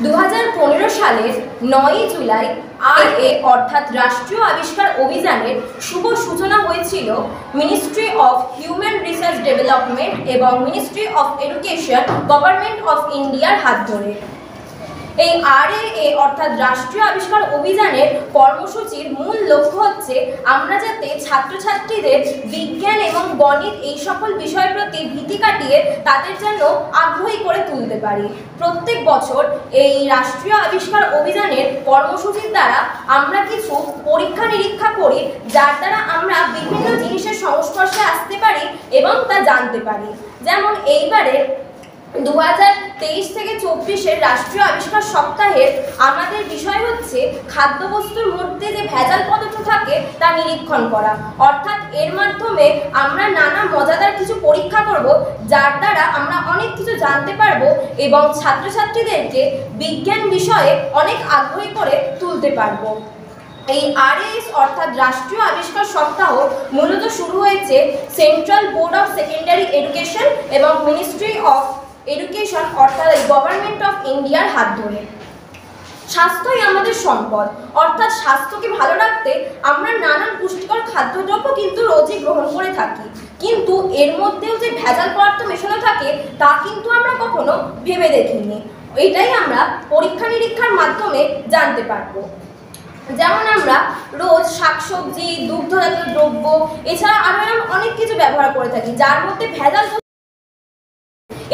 2015 সালের 9ই জুলাই RA অর্থাৎ রাষ্ট্রীয় আবিষ্কার অভিযানের শুভ সূচনা হয়েছিল ministry of human research development এবং ministry of education government of ইন্ডিয়ার হাত ধরে। এই RAA অর্থাৎ রাষ্ট্রীয় আবিষ্কার অভিযানের কর্মসূচির মূল লক্ষ্য হচ্ছে আমরা যাতে ছাত্রছাত্রীদের বিজ্ঞান এবং গণিত এই সকল বিষয়ের প্রতি ভীতি কাটিয়ে তাদের জন্য আগ্রহী করে তুলতে পারি। প্রত্যেক বছর এই রাষ্ট্রীয় আবিষ্কার অভিযানের কর্মসূচির দ্বারা আমরা কিছু পরীক্ষা নিরীক্ষা করি, যার দ্বারা আমরা বিভিন্ন জিনিসের সংস্পর্শে আসতে পারি এবং তা জানতে পারি। যেমন এইবারে 2023 থেকে 24-এর রাষ্ট্রীয় আবিষ্কার সপ্তাহের আমাদের বিষয় হচ্ছে খাদ্যবস্তুর মধ্যে যে ভেজাল পদার্থ থাকে তা নিরীক্ষণ করা। অর্থাৎ এর মাধ্যমে আমরা নানা মজাদার কিছু পরীক্ষা করব, যার দ্বারা আমরা অনেক কিছু জানতে পারবো এবং ছাত্রছাত্রীদেরকে বিজ্ঞান বিষয়ে অনেক আগ্রহী করে তুলতে পারবো। এই RAS অর্থাৎ রাষ্ট্রীয় আবিষ্কার সপ্তাহ মূলত শুরু হয়েছে central board of secondary education এবং মিনিস্ট্রি অফ এডুকেশন অর্থাৎ গভর্নমেন্ট অফ ইন্ডিয়ার হাত ধরে। স্বাস্থ্যই আমাদের সম্পদ, অর্থাৎ স্বাস্থ্যকে ভালো রাখতে আমরা নানান পুষ্টিকর খাদ্যদ্রব্য কিন্তু রোজই গ্রহণ করে থাকি, কিন্তু এর মধ্যেও যে ভেজাল পদার্থ মেশানো থাকে তা কিন্তু আমরা কখনো ভেবে দেখিনি। এটাই আমরা পরীক্ষা নিরীক্ষার মাধ্যমে জানতে পারবো। যেমন আমরা রোজ শাকসবজি, দুগ্ধজাত দ্রব্য এছাড়া আমরা অনেক কিছু ব্যবহার করে থাকি যার মধ্যে ভেজাল।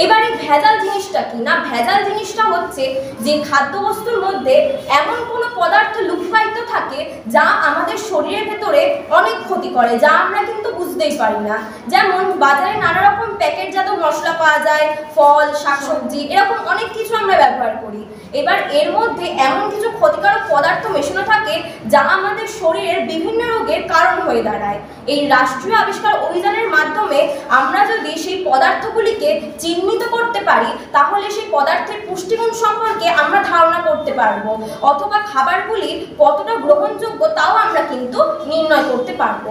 এবারে ভেজাল জিনিসটা কি না, ভেজাল জিনিসটা হচ্ছে যে খাদ্যবস্তুর মধ্যে এমন কোনো পদার্থ লুকায়িত থাকে যা আমাদের শরীরের ভেতরে অনেক ক্ষতি করে, যা আমরা কিন্তু বুঝতেই পারি না। যেমন বাজারে নানা রকম প্যাকেটজাত মশলা পাওয়া যায়, ফল, শাকসবজি এরকম অনেক কিছু আমরা ব্যবহার করি। এবার এর মধ্যে এমন কিছু ক্ষতিকারক পদার্থ মেশানো থাকে যা আমাদের শরীরের বিভিন্ন রোগের কারণ হয়ে দাঁড়ায়। এই রাষ্ট্রীয় আবিষ্কার অভিযানের মাধ্যমে আমরা যদি সেই পদার্থগুলিকে চিহ্নিত করতে পারি তাহলে সেই পদার্থের পুষ্টিগুণ সম্পর্কে আমরা ধারণা করতে পারবো, অথবা খাবারগুলি কতটা গ্রহণযোগ্য তাও আমরা কিন্তু নির্ণয় করতে পারবো।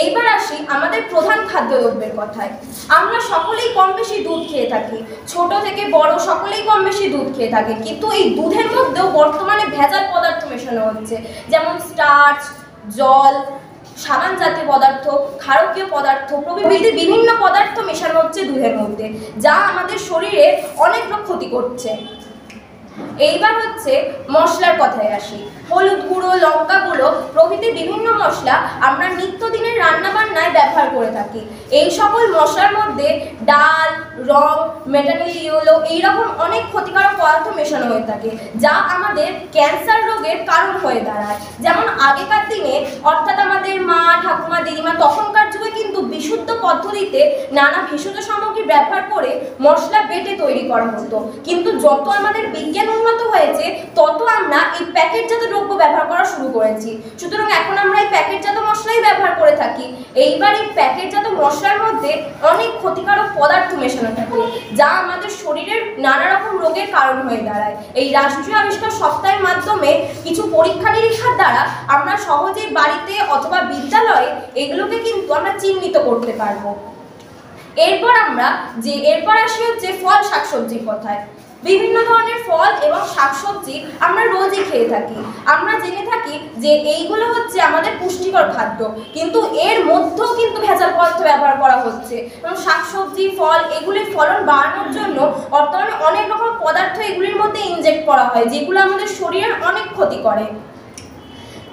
এইবার আসি আমাদের প্রধান খাদ্যদ্রব্যের কথায়। আমরা সকলেই কম বেশি দুধ খেয়ে থাকি, ছোট থেকে বড় সকলেই কম বেশি দুধ খেয়ে থাকে, কিন্তু এই দুধের মধ্যেও বর্তমানে ভেজাল পদার্থ মেশানো হচ্ছে। যেমন স্টার্চ, জল, সাবান জাতীয় পদার্থ, ক্ষারকীয় পদার্থ প্রভৃতি বিভিন্ন পদার্থ মেশানো হচ্ছে দুধের মধ্যে, যা আমাদের শরীরে অনেক ক্ষতি করছে। এইবার হচ্ছে মশলার কথায় আসি। হলুদ গুঁড়ো, লঙ্কা গুঁড়ো প্রভৃতি বিভিন্ন মশলা আমরা নিত্যদিনের রান্নাবান্নায় ব্যবহার করে থাকি। এই সকল মশলার মধ্যে ডাল, রং, মেটানিল ইয়েলো এইরকম অনেক ক্ষতিকারক পদার্থ মেশানো হয়ে থাকে, যা আমাদের ক্যান্সার রোগের কারণ হয়ে দাঁড়ায়। যেমন আগেকার দিনে অর্থাৎ আমাদের মা, ঠাকুমা, দিদিমা তখনকার যুগে কিন্তু বিশুদ্ধ পদ্ধতিতে নানা ভেষজ সামগ্রী ব্যবহার করে মশলা বেটে তৈরি করা হতো, কিন্তু যত আমাদের বিজ্ঞান উন্নত হয়েছে তত আমরা এই প্যাকেটজাত দ্রব্য ব্যবহার করা শুরু করেছি। সুতরাং এখন আমরা এই প্যাকেটজাত মশলাই ব্যবহার করে থাকি। এইবার এই প্যাকেটজাত মশলার মধ্যে অনেক ক্ষতিকারক পদার্থ মেশানো থাকে, যা আমাদের শরীরের নানা রকম রোগের কারণ হয়ে দাঁড়ায়। এই রাষ্ট্রীয় আবিষ্কার সপ্তাহের মাধ্যমে কিছু পরীক্ষা নিরীক্ষার দ্বারা আমরা সহজেই বাড়িতে অথবা বিদ্যালয়ে এগুলোকে কিন্তু আমরা চিহ্নিত করতে পারবো। এরপর আসি হচ্ছে ফল শাকসবজির কথায়। বিভিন্ন ধরনের ফল এবং শাকসবজি আমরা রোজই খেয়ে থাকি। আমরা জেনে থাকি যে এইগুলো হচ্ছে আমাদের পুষ্টিকর খাদ্য, কিন্তু এর মধ্যেও কিন্তু ভেজাল পদার্থ ব্যবহার করা হচ্ছে। এবং শাকসবজি, ফল এগুলির ফলন বাড়ানোর জন্য বর্তমানে অনেক রকম পদার্থ এগুলির মধ্যে ইনজেক্ট করা হয়, যেগুলো আমাদের শরীরের অনেক ক্ষতি করে।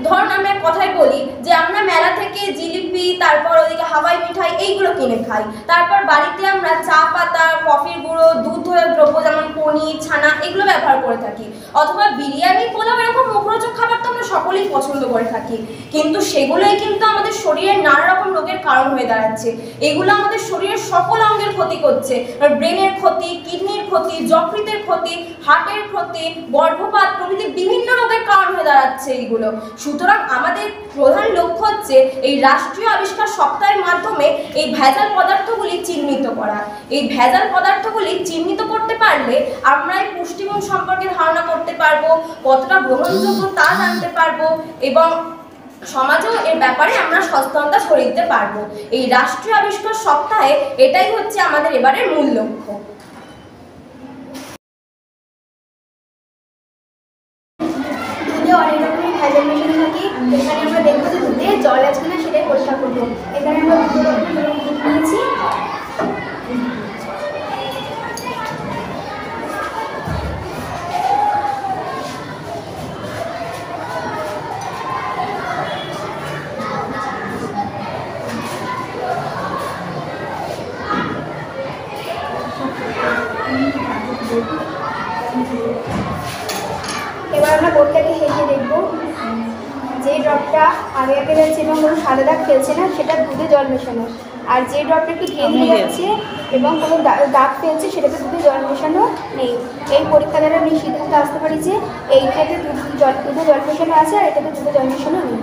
ধরুন আমরা কথাই বলি যে আমরা মেলা থেকে জিলিপি, তারপর ওদিকে হাওয়াই মিঠাই এইগুলো কিনে খাই, তারপর বাড়িতে আমরা চা পাতা, কফির গুঁড়ো, দুধজাত দ্রব্য যেমন পনির, ছানা এগুলো ব্যবহার করে থাকি, অথবা বিরিয়ানি, পোলাও এরকম মুখরোচক খাবার তো আমরা সকলেই পছন্দ করে থাকি, কিন্তু সেগুলোই কিন্তু আমাদের শরীরের নানা রকম রোগের কারণ হয়ে দাঁড়াচ্ছে। এগুলো আমাদের শরীরের সকল অঙ্গের ক্ষতি করছে, ব্রেনের ক্ষতি, কিডনির ক্ষতি, যকৃতের ক্ষতি, হার্টের ক্ষতি, গর্ভপাত প্রভৃতি বিভিন্ন রোগের কারণ হয়ে দাঁড়াচ্ছে এইগুলো। সুতরাং আমাদের প্রধান লক্ষ্য হচ্ছে এই রাষ্ট্রীয় আবিষ্কার সপ্তাহের মাধ্যমে এই ভেজাল পদার্থগুলি চিহ্নিত করা। এই ভেজাল পদার্থগুলি চিহ্নিত করতে পারলে আমরা এই পুষ্টিগুণ সম্পর্কে ধারণা করতে পারবো, কতটা গ্রহণযোগ্য তা জানতে পারবো এবং সমাজেও এর ব্যাপারে আমরা সচেতনতা ছড়িয়ে দিতে পারবো। এই রাষ্ট্রীয় আবিষ্কার সপ্তাহে এটাই হচ্ছে আমাদের এবারের মূল লক্ষ্য। এখানে আমরা দেখবো যে দুধে জল আছে কিনা সেটাই পরীক্ষা করবো। এখানে আমরা দুধ নিয়েছি। এবার আমরা বোর্ডটাকে হেঁটে দেখবো যে ড্রপটা আগে আগে যাচ্ছে এবং কোনো সাদা দাগ ফেলছে না সেটা দুধে জল মেশানো, আর যে ড্রপটা একটু ঘেঁটে যাচ্ছে এবং কোনো দাগ ফেলছে সেটাতে দুধে জল মেশানো নেই। এই পরীক্ষা দ্বারা আমি সিদ্ধান্ত আসতে পারি যে এইটাতে দুধে জল মেশানো আছে আর এটাতে দুধে জল মেশানো নেই।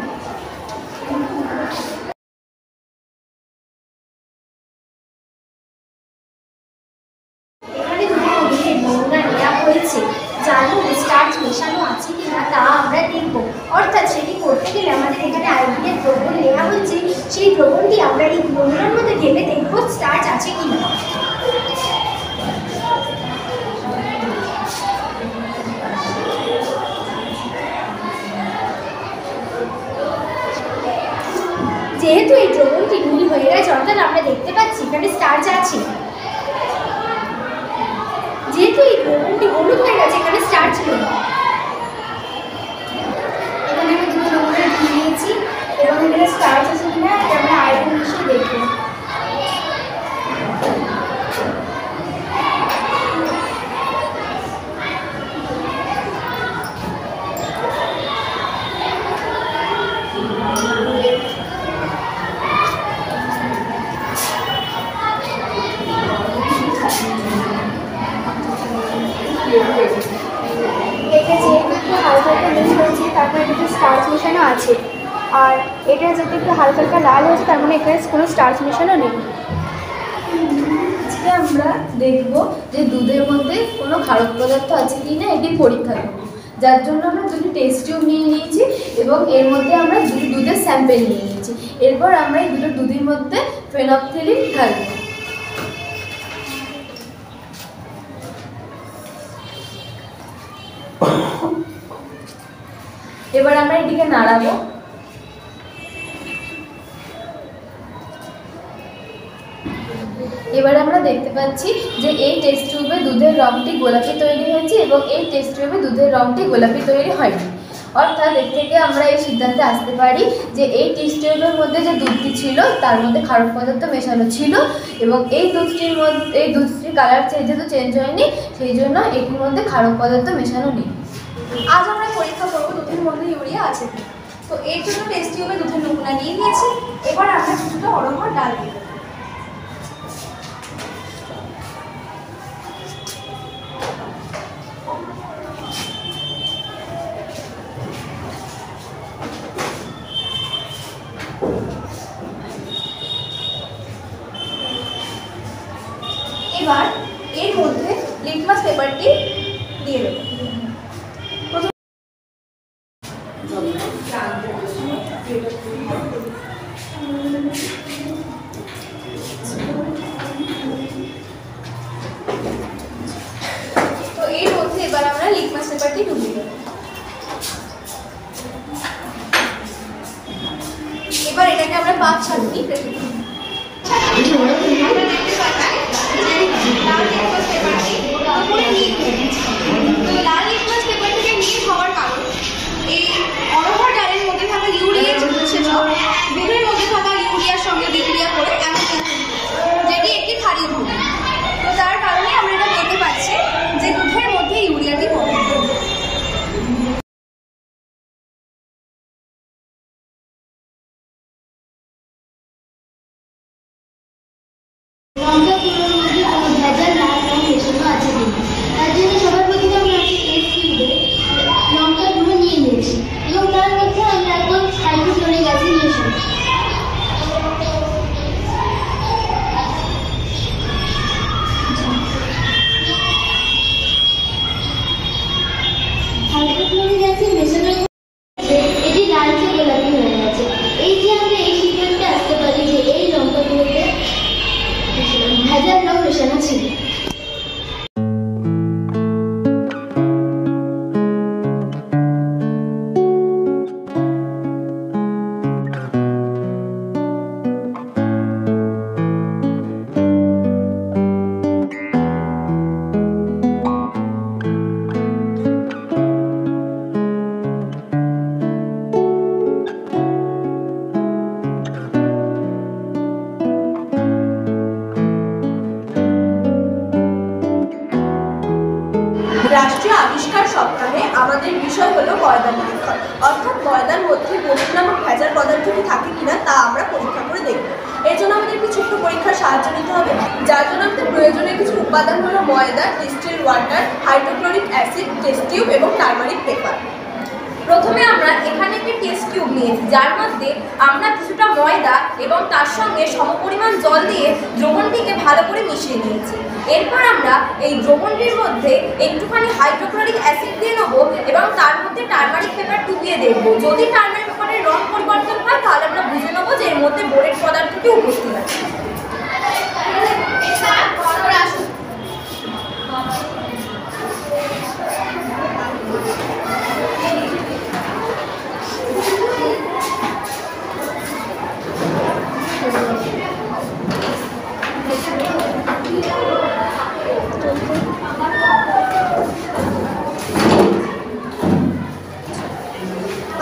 এখানে দুটো মধ্যে নমুনা নেওয়া হয়েছে, যার মধ্যে স্টার্চ মেশানো আছে কিনা তা আমরা দেখব। অর্থাৎ সেটি করতে গেলে আমাদের এখানে আয়োডিনের দ্রবণ নেওয়া হয়েছে, সেই দ্রবণটি আমরা এই নমুনার মধ্যে ঢেলে দেখব স্টার্চ আছে কিনা। যেহেতু এই দ্রবণটি নীল হয়ে গেছে, অর্থাৎ আমরা দেখতে পাচ্ছি এখানে স্টার্চ আছে। যেহেতু এই দ্রবণটি হলুদ হয়ে গেছে, এখানে স্টার্চ নেই। এখানে আমি দুটো নমুনা নিয়েছি এবং এখানে স্টার্চ আছে কিনা আমরা আয়োডিন মিশিয়ে দেখবো। এটা যেহেতু একটু হালকা হালকা নীল হয়েছে তারপরে এটাতে স্টার্চ মেশানো আছে, আর এটা যেহেতু একটু হালকা হালকা লাল হয়েছে তার মানে এখানে কোনো স্টার্চ মেশানো নেই। আজকে আমরা দেখব যে দুধের মধ্যে কোনো ক্ষারক পদার্থ আছে কি না এটি পরীক্ষা করব, যার জন্য আমরা দুটি টেস্ট টিউব নিয়ে নিয়েছি এবং এর মধ্যে আমরা দুটি দুধের স্যাম্পেল নিয়ে নিয়েছি। এরপর আমরা এই দুটো দুধের মধ্যে ফেনফথেলিন ঢালব। এবার আমরা এটিকে নাড়াবো। এবার আমরা দেখতে পাচ্ছি যে এই টেস্ট টিউবে দুধের রঙটি গোলাপি তৈরি হয়েছে এবং এই টেস্ট টিউবে দুধের রঙটি গোলাপি তৈরি হয়নি। অর্থাৎ এর থেকে আমরা এই সিদ্ধান্তে আসতে পারি যে এই টেস্ট টিউবের মধ্যে যে দুধটি ছিল তার মধ্যে ক্ষারক পদার্থ মেশানো ছিল এবং এই দুধটির কালার যেহেতু চেঞ্জ হয়নি, সেই জন্য এটির মধ্যে ক্ষারক পদার্থ মেশানো নেই। আজ আমরা পরীক্ষা করবো দুধের মধ্যে ইউরিয়া আছে কি। তো এর জন্য টেস্ট টিউবে দুধের নমুনা নিয়ে নিয়েছি। এবার আমরা কিছুটা অরহর ডাল দেব। এবার এর মধ্যে লিটমাস পেপারটি দিয়ে দেব। তো এর মধ্যে এবার আমরা লিটমাস পেপারটি ডুবিয়ে দেব। এবার এটাকে আমরা 5-7 মিনিট রেখে দেব। লাল লিটমাস পেপারটি উপরে নীল হয়ে গেছে। তো লাল লিটমাস পেপার থেকে নীল হওয়ার কারণ এই অরহর ডালের মধ্যে থাকা ইউরিয়া ছিল দুধের মধ্যে থাকা ইউরিয়ার সঙ্গে বিক্রিয়া করে অ্যামোনিয়া যেটি একটি ক্ষারীয় ভূমি। তো তার কারণে আমরা এটা বলতে পারছি যে দুধের মধ্যে ইউরিয়াটি পড়ে। রাষ্ট্রীয় আবিষ্কার সপ্তাহে আমাদের বিষয় হলো ময়দা পরীক্ষা, অর্থাৎ ময়দার মধ্যে বোরন নামক ভেজাল পদার্থটি থাকে কিনা তা আমরা পরীক্ষা করে দেখব। এর জন্য আমাদের একটি ছোট্ট পরীক্ষার সাহায্য নিতে হবে, যার জন্য আমাদের প্রয়োজনীয় কিছু উপাদান হলো ময়দা, distil water, hydrochloric acid, test tube এবং টারমারিক পেপার। প্রথমে আমরা এখানে একটি টেস্ট টিউব নিয়েছি, যার মধ্যে আমরা কিছুটা ময়দা এবং তার সঙ্গে সমপরিমাণ জল দিয়ে দ্রবণটিকে ভালো করে মিশিয়ে নিয়েছি। এরপর আমরা এই দ্রবণটির মধ্যে একটুখানি হাইড্রোক্লোরিক অ্যাসিড দিয়ে নেবো এবং তার মধ্যে টারমারিক পেপার ডুবিয়ে দেখবো। যদি টারমারিক পেপারের রং পরিবর্তন হয় তাহলে আমরা বুঝে নেবো যে এর মধ্যে বোরেট পদার্থটি উপস্থিত আছে।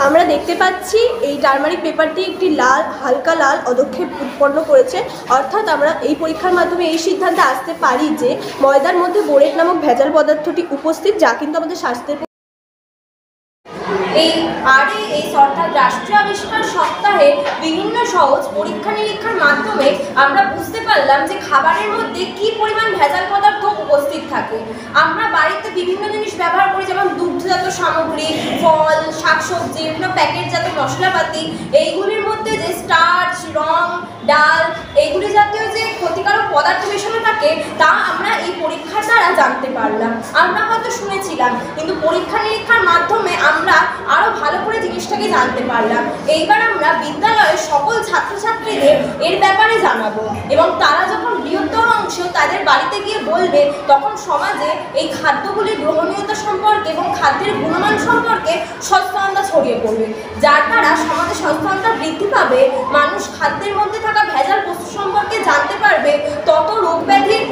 আমরা দেখতে পাচ্ছি এই টারমারিক পেপারটি একটি হালকা লাল অধক্ষেপ উৎপন্ন করেছে, অর্থাৎ আমরা এই পরীক্ষার মাধ্যমে এই সিদ্ধান্তে আসতে পারি যে ময়দার মধ্যে বোরেট নামক ভেজাল পদার্থটি উপস্থিত, যা কিন্তু আমাদের স্বাস্থ্যের এই অর্থাৎ রাষ্ট্রীয় আবিষ্কার সপ্তাহে বিভিন্ন সহজ পরীক্ষা নিরীক্ষার মাধ্যমে আমরা বুঝতে পারলাম যে খাবারের মধ্যে কি পরিমাণ ভেজাল পদার্থ উপস্থিত থাকে। আমরা বাড়িতে বিভিন্ন জিনিস ব্যবহার করি, যেমন দুগ্ধজাত সামগ্রী, ফল, শাকসবজি, বিভিন্ন প্যাকেটজাত মশলাপাতি, এইগুলির মধ্যে যে স্টার্চ, রং, ডাল, এইগুলি জাতীয় যে ক্ষতিকারক পদার্থ মেশানো থাকে তা আমরা এই পরীক্ষার দ্বারা জানতে পারলাম। আমরা হয়তো শুনেছিলাম, কিন্তু পরীক্ষা নিরীক্ষার মাধ্যমে আমরা আরও ভালো করে জিনিসটাকে জানতে পারলাম। এইবার আমরা বিদ্যালয়ের সকল ছাত্রছাত্রীদের এর ব্যাপারে জানাবো এবং তারা যখন বৃহত্তর অংশ তাদের বাড়িতে গিয়ে বলবে, তখন সমাজে এই খাদ্যগুলির গ্রহণীয়তা সম্পর্কে এবং খাদ্যের গুণমান সম্পর্কে সচেতনতা ছড়িয়ে পড়বে, যার দ্বারা সমাজে সচেতনতা বৃদ্ধি পাবে। মানুষ খাদ্যের মধ্যে থাকা ভেজাল বস্তু সম্পর্কে জানতে পারবে, তত রোগ ব্যাধির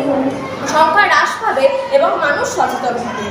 সংখ্যা হ্রাস পাবে এবং মানুষ সচেতন হবে।